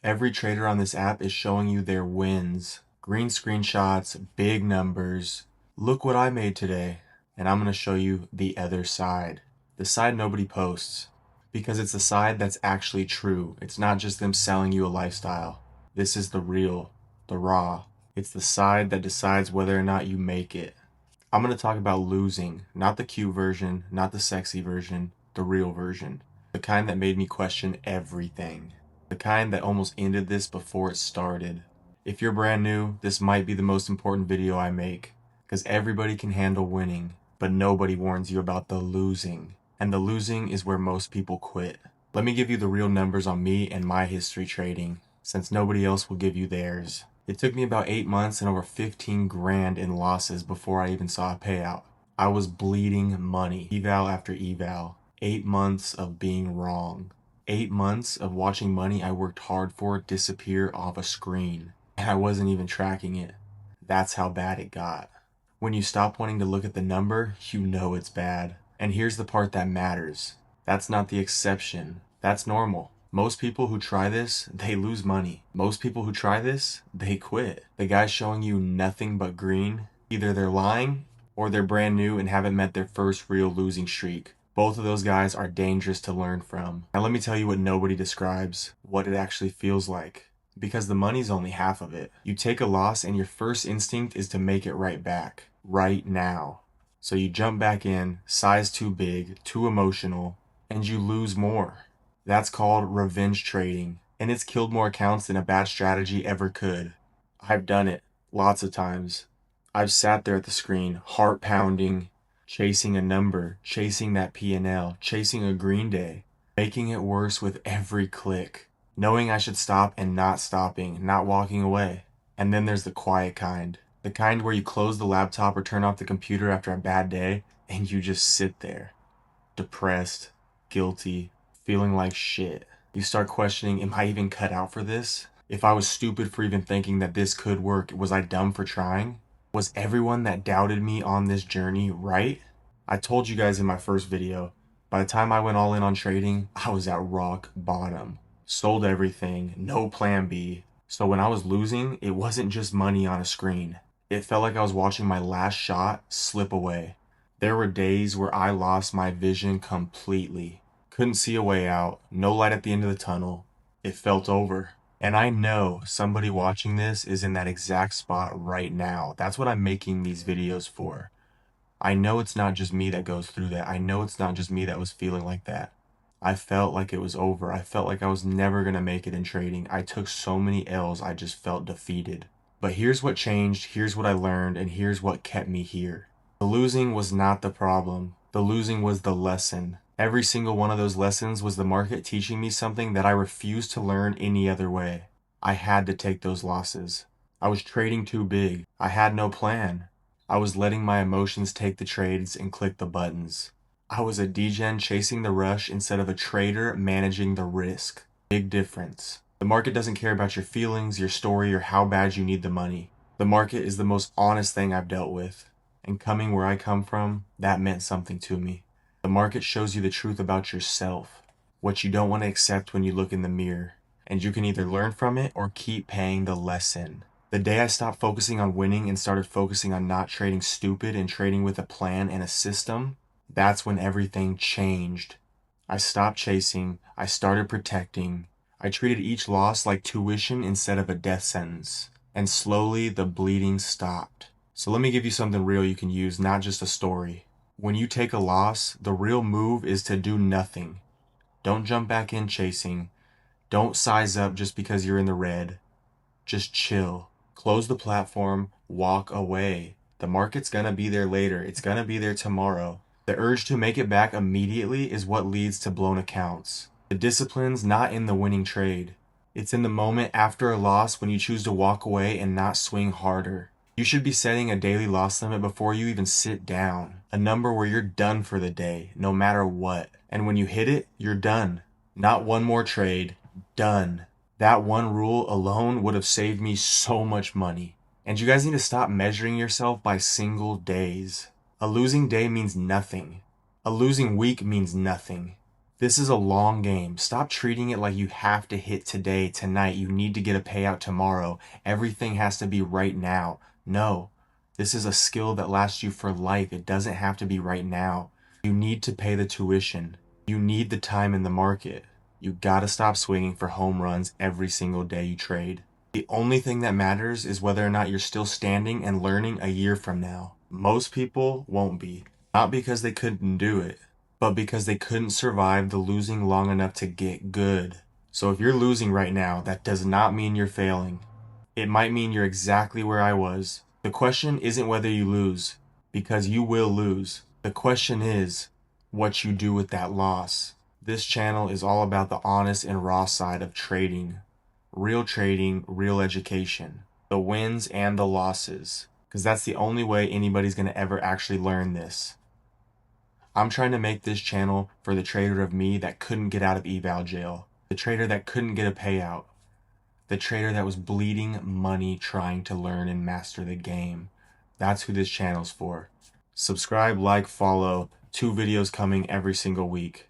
Every trader on this app is showing you their wins, green screenshots, big numbers. Look what I made today. And I'm going to show you the other side. The side nobody posts. Because it's the side that's actually true. It's not just them selling you a lifestyle. This is the real, the raw. It's the side that decides whether or not you make it. I'm going to talk about losing, not the cute version, not the sexy version, the real version. The kind that made me question everything. The kind that almost ended this before it started. If you're brand new, this might be the most important video I make, because everybody can handle winning, but nobody warns you about the losing. And the losing is where most people quit. Let me give you the real numbers on me and my history trading, since nobody else will give you theirs. It took me about 8 months and over 15 grand in losses before I even saw a payout. I was bleeding money, eval after eval. 8 months of being wrong. 8 months of watching money I worked hard for disappear off a screen. And I wasn't even tracking it. That's how bad it got. When you stop wanting to look at the number, you know it's bad. And here's the part that matters. That's not the exception. That's normal. Most people who try this, they lose money. Most people who try this, they quit. The guy showing you nothing but green, either they're lying or they're brand new and haven't met their first real losing streak. Both of those guys are dangerous to learn from. Now let me tell you what nobody describes, what it actually feels like. Because the money's only half of it. You take a loss and your first instinct is to make it right back, right now. So you jump back in, size too big, too emotional, and you lose more. That's called revenge trading, and it's killed more accounts than a bad strategy ever could. I've done it lots of times. I've sat there at the screen, heart pounding, chasing a number, chasing that P&L, chasing a green day, making it worse with every click, knowing I should stop and not stopping, not walking away. And then there's the quiet kind. The kind where you close the laptop or turn off the computer after a bad day and you just sit there, depressed, guilty, feeling like shit. You start questioning, am I even cut out for this? If I was stupid for even thinking that this could work, was I dumb for trying? Was everyone that doubted me on this journey right? I told you guys in my first video, by the time I went all in on trading, I was at rock bottom. Sold everything, no plan B. So when I was losing, it wasn't just money on a screen. It felt like I was watching my last shot slip away. There were days where I lost my vision completely. Couldn't see a way out, no light at the end of the tunnel. It felt over. And I know somebody watching this is in that exact spot right now. That's what I'm making these videos for. I know it's not just me that goes through that. I know it's not just me that was feeling like that. I felt like it was over. I felt like I was never going to make it in trading. I took so many L's, I just felt defeated. But here's what changed, here's what I learned, and here's what kept me here. The losing was not the problem. The losing was the lesson. Every single one of those lessons was the market teaching me something that I refused to learn any other way. I had to take those losses. I was trading too big. I had no plan. I was letting my emotions take the trades and click the buttons. I was a degen chasing the rush instead of a trader managing the risk. Big difference. The market doesn't care about your feelings, your story, or how bad you need the money. The market is the most honest thing I've dealt with. And coming where I come from, that meant something to me. The market shows you the truth about yourself, what you don't want to accept when you look in the mirror, and you can either learn from it or keep paying the lesson. The day I stopped focusing on winning and started focusing on not trading stupid and trading with a plan and a system, that's when everything changed. I stopped chasing, I started protecting. I treated each loss like tuition instead of a death sentence, and slowly the bleeding stopped. So let me give you something real you can use, not just a story. When you take a loss, the real move is to do nothing. Don't jump back in chasing. Don't size up just because you're in the red. Just chill. Close the platform, walk away. The market's gonna be there later. It's gonna be there tomorrow. The urge to make it back immediately is what leads to blown accounts. The discipline's not in the winning trade. It's in the moment after a loss when you choose to walk away and not swing harder. You should be setting a daily loss limit before you even sit down. A number where you're done for the day, no matter what. And when you hit it, you're done. Not one more trade. Done. That one rule alone would have saved me so much money. And you guys need to stop measuring yourself by single days. A losing day means nothing. A losing week means nothing. This is a long game. Stop treating it like you have to hit today, tonight. You need to get a payout tomorrow. Everything has to be right now. No, this is a skill that lasts you for life. It doesn't have to be right now. You need to pay the tuition. You need the time in the market. You gotta stop swinging for home runs every single day you trade. The only thing that matters is whether or not you're still standing and learning a year from now. Most people won't be. Not because they couldn't do it, but because they couldn't survive the losing long enough to get good. So if you're losing right now, that does not mean you're failing. It might mean you're exactly where I was. The question isn't whether you lose, because you will lose. The question is what you do with that loss. This channel is all about the honest and raw side of trading. Real trading, real education. The wins and the losses. Because that's the only way anybody's going to ever actually learn this. I'm trying to make this channel for the trader of me that couldn't get out of eval jail. The trader that couldn't get a payout. The trader that was bleeding money trying to learn and master the game. That's who this channel's for. Subscribe, like, follow. 2 videos coming every single week.